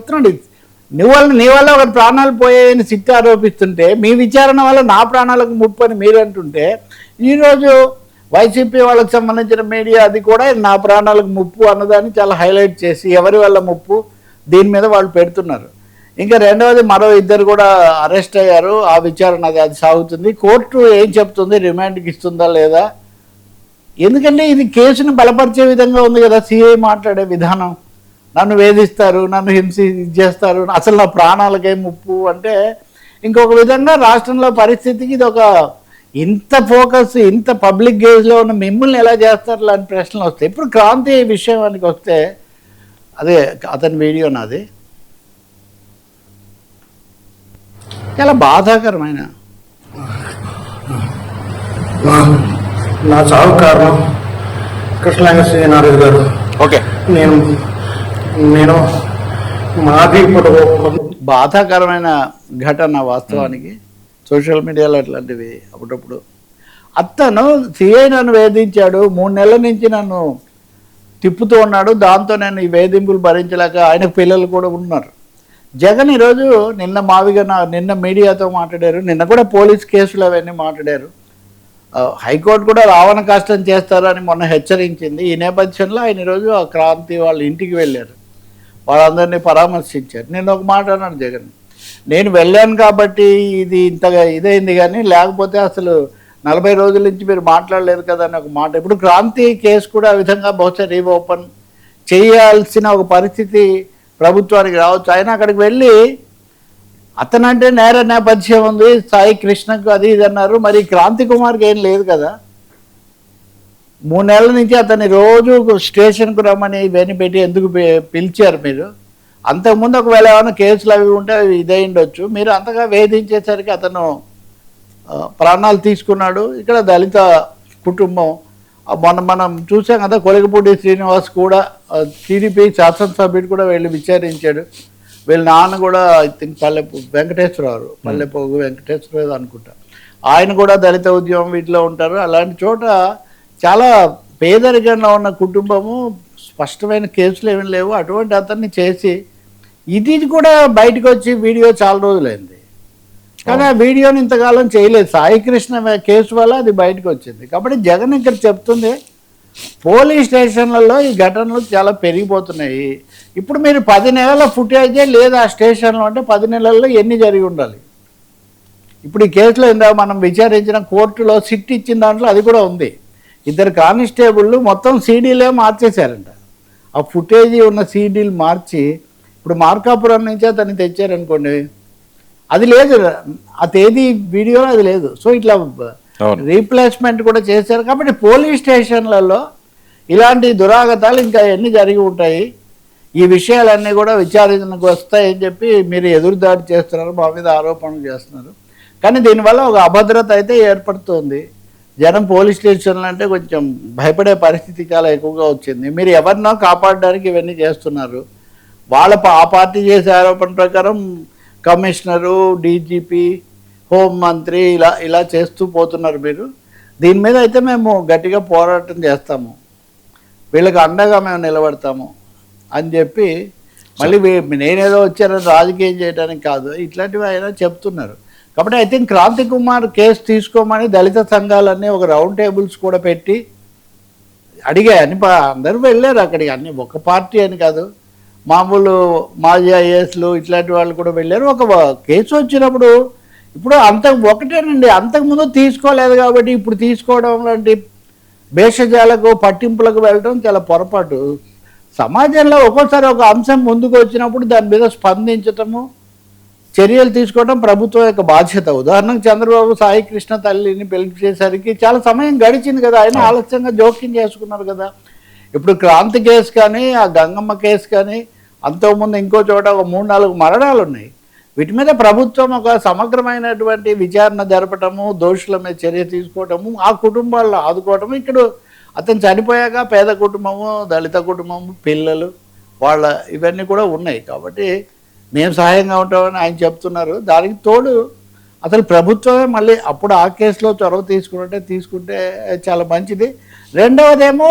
చెప్తున్నాడు. నీ వల్ల ఒక ప్రాణాలు పోయాయని సిట్ ఆరోపిస్తుంటే మీ విచారణ వల్ల నా ప్రాణాలకు ముప్పు అని మీరు అంటుంటే, ఈరోజు వైసీపీ వాళ్ళకి సంబంధించిన మీడియా అది కూడా నా ప్రాణాలకు ముప్పు అన్నదాన్ని చాలా హైలైట్ చేసి ఎవరి వల్ల ముప్పు దీని మీద వాళ్ళు పెడుతున్నారు. ఇంకా రెండవది మరో ఇద్దరు కూడా అరెస్ట్ అయ్యారు. ఆ విచారణ అది సాగుతుంది. కోర్టు ఏం చెప్తుంది, రిమాండ్కి ఇస్తుందా లేదా? ఎందుకంటే ఇది కేసును బలపరిచే విధంగా ఉంది కదా సిఐ మాట్లాడే విధానం. నన్ను వేధిస్తారు, నన్ను చేస్తారు, అసలు నా ప్రాణాలకే ముప్పు అంటే ఇంకొక విధంగా రాష్ట్రంలో పరిస్థితికి ఇది ఒక ఇంత ఫోకస్ ఇంత పబ్లిక్ గేజ్లో ఉన్న మిమ్మల్ని ఎలా చేస్తారు లాంటి ప్రశ్నలు వస్తాయి. ఇప్పుడు క్రాంతి విషయానికి వస్తే అదే అతని వీడియో నాది చాలా బాధాకరమైన నా చావు కారణం కృష్ణలింగ శ్రీనారాయణ గారు. ఓకే, నేను మాది బాధాకరమైన ఘటన వాస్తవానికి. సోషల్ మీడియాలో అట్లాంటివి అప్పుడప్పుడు. అతను సిఐ నన్ను వేధించాడు, 3 నెలల నుంచి నన్ను తిప్పుతూ ఉన్నాడు, దాంతో నేను ఈ వేధింపులు భరించలేక, ఆయనకు పిల్లలు కూడా ఉన్నారు. జగన్ ఈరోజు నిన్న మీడియాతో మాట్లాడారు, నిన్న కూడా పోలీస్ కేసులు అవన్నీ మాట్లాడారు. హైకోర్టు కూడా రావణ కష్టం చేస్తారని మొన్న హెచ్చరించింది. ఈ నేపథ్యంలో ఆయన ఈరోజు ఆ క్రాంతి వాళ్ళ ఇంటికి వెళ్ళారు, వాళ్ళందరినీ పరామర్శించారు. నేను ఒక మాట అన్నాడు జగన్, నేను వెళ్ళాను కాబట్టి ఇది ఇంతగా ఇదైంది, కానీ లేకపోతే అసలు 40 రోజుల నుంచి మీరు మాట్లాడలేరు కదా అని ఒక మాట. ఇప్పుడు క్రాంతి కేసు కూడా ఆ విధంగా బహుశా రీఓపెన్ చేయాల్సిన ఒక పరిస్థితి ప్రభుత్వానికి రావచ్చు. ఆయన అక్కడికి వెళ్ళి అతనంటే నేర నేపథ్యం ఉంది, సాయి కృష్ణకు అది ఇది అన్నారు, మరి క్రాంతి కుమార్కి ఏం లేదు కదా. 3 నెలల నుంచి అతన్ని రోజు స్టేషన్కు రమ్మని ఇవన్నీ పెట్టి ఎందుకు పిలిచారు మీరు? అంతకుముందు ఒకవేళ ఏమైనా కేసులు అవి ఉంటే అవి ఇదే ఉండొచ్చు. మీరు అంతగా వేధించేసరికి అతను ప్రాణాలు తీసుకున్నాడు. ఇక్కడ దళిత కుటుంబం మనం చూసాం కదా, కొలిగపూడి శ్రీనివాస్ కూడా టీడీపీ శాసనసభ్యుడు కూడా వెళ్ళి విచారించాడు. వీళ్ళ నాన్న కూడా ఐ థింక్ పల్లెపోగు వెంకటేశ్వరరావు అనుకుంటా, ఆయన కూడా దళిత ఉద్యమం వీటిలో ఉంటారు. అలాంటి చోట చాలా పేదరికంలో ఉన్న కుటుంబము, స్పష్టమైన కేసులు ఏమీ లేవు, అటువంటి అతన్ని చేసి ఇది కూడా బయటకు వచ్చి వీడియో చాలా రోజులైంది, కానీ ఆ వీడియోని ఇంతకాలం చేయలేదు. సాయి కృష్ణ కేసు వల్ల అది బయటకు వచ్చింది. కాబట్టి జగన్ ఇక్కడ చెప్తుంది, పోలీస్ స్టేషన్లలో ఈ ఘటనలు చాలా పెరిగిపోతున్నాయి. ఇప్పుడు మీరు 10 నెలల ఫుటేజే లేదు ఆ స్టేషన్లో అంటే 10 నెలల్లో ఎన్ని జరిగి ఉండాలి? ఇప్పుడు ఈ కేసులో ఇందాక మనం విచారించిన కోర్టులో సిట్ ఇచ్చిన దాంట్లో అది కూడా ఉంది. 2 కానిస్టేబుళ్ళు మొత్తం సీడీలే మార్చేశారంట. ఆ ఫుటేజీ ఉన్న సీడీలు మార్చి ఇప్పుడు మార్కాపురం నుంచి అతన్ని తెచ్చారనుకోండి, అది లేదు, ఆ తేదీ వీడియోలో అది లేదు. సో ఇట్లా రీప్లేస్మెంట్ కూడా చేశారు. కాబట్టి పోలీస్ స్టేషన్లలో ఇలాంటి దురాగతాలు ఇంకా ఎన్ని జరిగి ఉంటాయి, ఈ విషయాలన్నీ కూడా విచారణకు వస్తాయని చెప్పి మీరు ఎదురుదాడి చేస్తున్నారు, మా మీద ఆరోపణలు చేస్తున్నారు. కానీ దీనివల్ల ఒక అభద్రత అయితే ఏర్పడుతుంది. జనం పోలీస్ స్టేషన్లు అంటే కొంచెం భయపడే పరిస్థితి చాలా ఎక్కువగా వచ్చింది. మీరు ఎవరినో కాపాడడానికి ఇవన్నీ చేస్తున్నారు. ఆ పార్టీ చేసే ఆరోపణ ప్రకారం కమిషనరు, డీజీపీ, హోంమంత్రి ఇలా చేస్తూ పోతున్నారు మీరు. దీని మీద అయితే మేము గట్టిగా పోరాటం చేస్తాము, వీళ్ళకి అండగా మేము నిలబడతాము అని చెప్పి మళ్ళీ నేనేదో వచ్చానని రాజకీయం చేయడానికి కాదు, ఇట్లాంటివి ఆయన చెప్తున్నారు. కాబట్టి I think Kranti Kumar case తీసుకోమని దళిత సంఘాలన్నీ ఒక రౌండ్ టేబుల్స్ కూడా పెట్టి అడిగాయి. అందరూ వెళ్ళారు అక్కడికి, అన్ని ఒక పార్టీ అని కాదు, మామూలు మాజీ ఐఏఎస్లు ఇట్లాంటి వాళ్ళు కూడా వెళ్ళారు. ఒక కేసు వచ్చినప్పుడు ఇప్పుడు ఒకటేనండి, అంతకుముందు తీసుకోలేదు కాబట్టి ఇప్పుడు తీసుకోవడం లాంటి భేషజాలకు పట్టింపులకు వెళ్ళడం చాలా పొరపాటు. సమాజంలో ఒక్కోసారి ఒక అంశం ముందుకు వచ్చినప్పుడు దాని మీద స్పందించటము, చర్యలు తీసుకోవడం ప్రభుత్వం యొక్క బాధ్యత. ఉదాహరణకు చంద్రబాబు సాయి కృష్ణ తల్లిని పిలిచేసరికి చాలా సమయం గడిచింది కదా, ఆయన ఆలస్యంగా జోక్యం చేసుకున్నారు కదా. ఇప్పుడు క్రాంతి కేసు కానీ, ఆ గంగమ్మ కేసు కానీ, అంతకుముందు ఇంకో చోట ఒక 3-4 మరణాలు ఉన్నాయి. వీటి మీద ప్రభుత్వం ఒక సమగ్రమైనటువంటి విచారణ జరపటము, దోషుల మీద చర్య తీసుకోవటము, ఆ కుటుంబాలను ఆదుకోవటము. ఇక్కడ అతను చనిపోయాక పేద కుటుంబము, దళిత కుటుంబము, పిల్లలు వాళ్ళ ఇవన్నీ కూడా ఉన్నాయి. కాబట్టి మేము సహాయంగా ఉంటామని ఆయన చెప్తున్నారు. దానికి తోడు అసలు ప్రభుత్వమే మళ్ళీ అప్పుడు ఆ కేసులో చొరవ తీసుకుంటే చాలా మంచిది. రెండవదేమో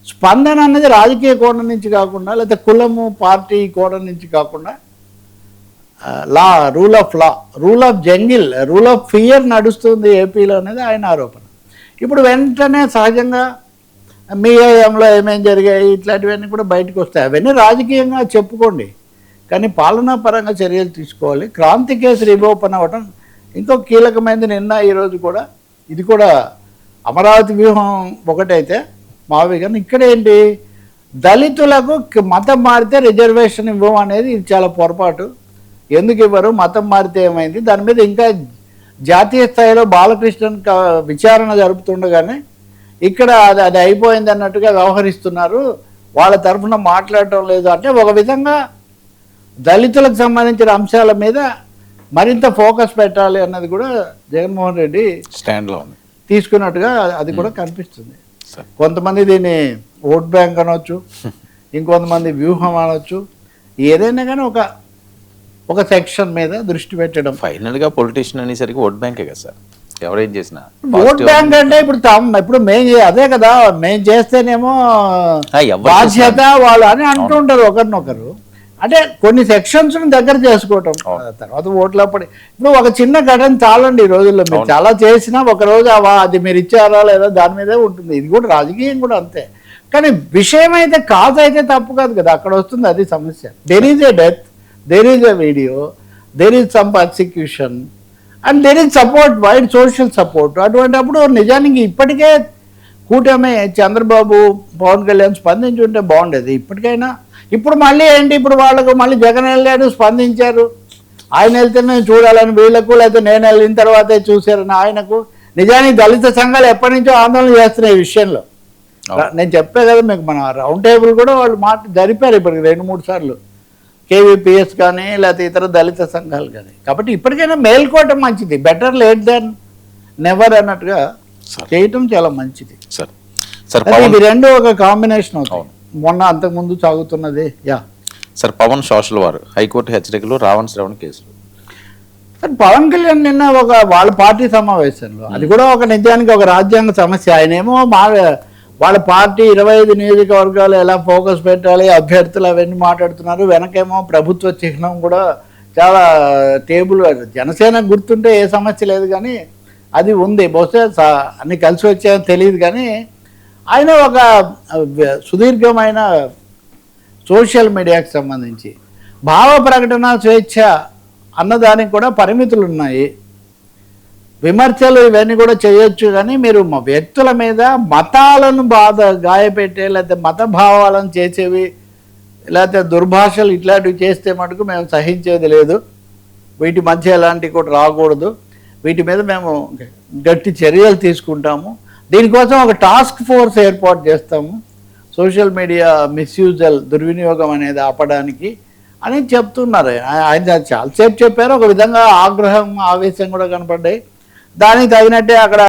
స్పందన అనేది రాజకీయ కోణం నుంచి కాకుండా, లేకపోతే కులము పార్టీ కోణం నుంచి కాకుండా law, rule of jungle, rule of fear నడుస్తుంది ఏపీలో అనేది ఆయన ఆరోపణ. ఇప్పుడు వెంటనే సహజంగా మీ హయాంలో ఏమేం జరిగాయి ఇట్లాంటివన్నీ కూడా బయటకు వస్తాయి. అవన్నీ రాజకీయంగా చెప్పుకోండి, కానీ పాలనాపరంగా చర్యలు తీసుకోవాలి. క్రాంతి కేసు రివోపెన్ అవ్వడం ఇంకో కీలకమైనది. నిన్న ఈరోజు కూడా ఇది కూడా అమరావతి వ్యూహం ఒకటైతే మావిగా ఇక్కడ ఏంటి, దళితులకు మతం మారితే రిజర్వేషన్ ఇవ్వం అనేది ఇది చాలా పొరపాటు. ఎందుకు ఇవ్వరు, మతం మారితే ఏమైంది, దాని మీద ఇంకా జాతీయ స్థాయిలో బాలకృష్ణన్ విచారణ జరుపుతుండగానే ఇక్కడ అది అయిపోయింది అన్నట్టుగా వ్యవహరిస్తున్నారు, వాళ్ళ తరఫున మాట్లాడటం లేదు అంటే ఒక విధంగా దళితులకు సంబంధించిన అంశాల మీద మరింత ఫోకస్ పెట్టాలి అన్నది కూడా జగన్మోహన్ రెడ్డి స్టాండ్లో ఉంది తీసుకున్నట్టుగా అది కూడా కనిపిస్తుంది. కొంతమంది దీన్ని ఓట్ బ్యాంక్ అనవచ్చు, ఇంకొంతమంది వ్యూహం అనవచ్చు, ఏదైనా కానీ ఒక సెక్షన్ మీద దృష్టి పెట్టడం. ఫైనల్గా పొలిటీషియన్ అనేసరికి ఓట్ బ్యాంకే కదా సార్, ఎవరేం చేసినా ఓట్ బ్యాంక్ అంటే ఇప్పుడు మేము అదే కదా, మేము చేస్తేనేమో బాధ్యత వాళ్ళు అని అంటుంటారు ఒకరినొకరు. అంటే కొన్ని సెక్షన్స్ దగ్గర చేసుకోవటం, తర్వాత ఓట్లు అప్పటి ఇప్పుడు ఒక చిన్న ఘటన చాలండి. ఈ రోజుల్లో మీరు చాలా చేసినా ఒక రోజు అది మీరు ఇచ్చారా లేదా దాని మీదే ఉంటుంది. ఇది కూడా రాజకీయం కూడా అంతే. కానీ విషయం అయితే కాజ్ అయితే తప్పు కాదు కదా, అక్కడ వస్తుంది అది సమస్య. There is a death, there is a video, there is some persecution and there is support, wide social support. అటువంటిప్పుడు నిజానికి ఇప్పటికే కూటమి చంద్రబాబు పవన్ కళ్యాణ్ స్పందించి ఉంటే బాగుండేది ఇప్పటికైనా. ఇప్పుడు మళ్ళీ ఏంటి, ఇప్పుడు వాళ్ళకు మళ్ళీ జగన్ వెళ్ళాడు స్పందించారు, ఆయన వెళ్తేనే చూడాలని వీళ్ళకు, లేకపోతే నేను వెళ్ళిన తర్వాతే చూశారని ఆయనకు. నిజానికి దళిత సంఘాలు ఎప్పటి నుంచో ఆందోళన చేస్తున్నాయి ఈ విషయంలో. నేను చెప్పే కదా మీకు, మన రౌండ్ టేబుల్ కూడా వాళ్ళు జరిపారు ఇప్పటికి 2-3 సార్లు, కేవీపీఎస్ కానీ లేకపోతే ఇతర దళిత సంఘాలు కానీ. కాబట్టి ఇప్పటికైనా మేల్కోవటం మంచిది, బెటర్ లేట్ దాన్ నెవర్ అన్నట్టుగా చేయటం చాలా మంచిది. ఇది రెండు ఒక కాంబినేషన్ అవుతాయి. మొన్న అంతకుముందు సాగుతున్నది సార్ పవన్ సోషల్ వారు, హైకోర్టు హెచ్చరికలు, రావణ్ శ్రవణ్ కేసులు. సార్ పవన్ కళ్యాణ్ నిన్న వాళ్ళ పార్టీ సమావేశంలో అది కూడా నిజానికి ఒక రాజ్యాంగ సమస్య. ఆయనేమో వాళ్ళ పార్టీ 25 నియోజకవర్గాలు ఎలా ఫోకస్ పెట్టాలి, అభ్యర్థులు అవన్నీ మాట్లాడుతున్నారు. వెనకేమో ప్రభుత్వ చిహ్నం కూడా చాలా టేబుల్, జనసేన గుర్తుంటే ఏ సమస్య లేదు కానీ అది ఉంది. బహుశా అన్ని కలిసి వచ్చాయని తెలియదు కానీ ఆయన ఒక సుదీర్ఘమైన సోషల్ మీడియాకి సంబంధించి భావ ప్రకటన స్వేచ్ఛ అన్నదానికి కూడా పరిమితులు ఉన్నాయి. విమర్శలు ఇవన్నీ కూడా చేయొచ్చు కానీ మీరు వ్యక్తుల మీద మతాలను గాయపెట్టే లేకపోతే మత భావాలను చేసేవి లేకపోతే దుర్భాషలు ఇట్లాంటివి చేస్తే మటుకు మేము సహించేది లేదు. వీటి మధ్య ఎలాంటివి కూడా రాకూడదు. వీటి మీద మేము గట్టి చర్యలు తీసుకుంటాము. దీనికోసం ఒక టాస్క్ ఫోర్స్ ఏర్పాటు చేస్తాము, సోషల్ మీడియా మిస్యూజల్ దుర్వినియోగం అనేది ఆపడానికి అని చెప్తున్నారు. ఆయన చాలాసేపు చెప్పారు. ఒక విధంగా ఆగ్రహం ఆవేశం కూడా కనపడ్డాయి. దానికి తగినట్టే అక్కడ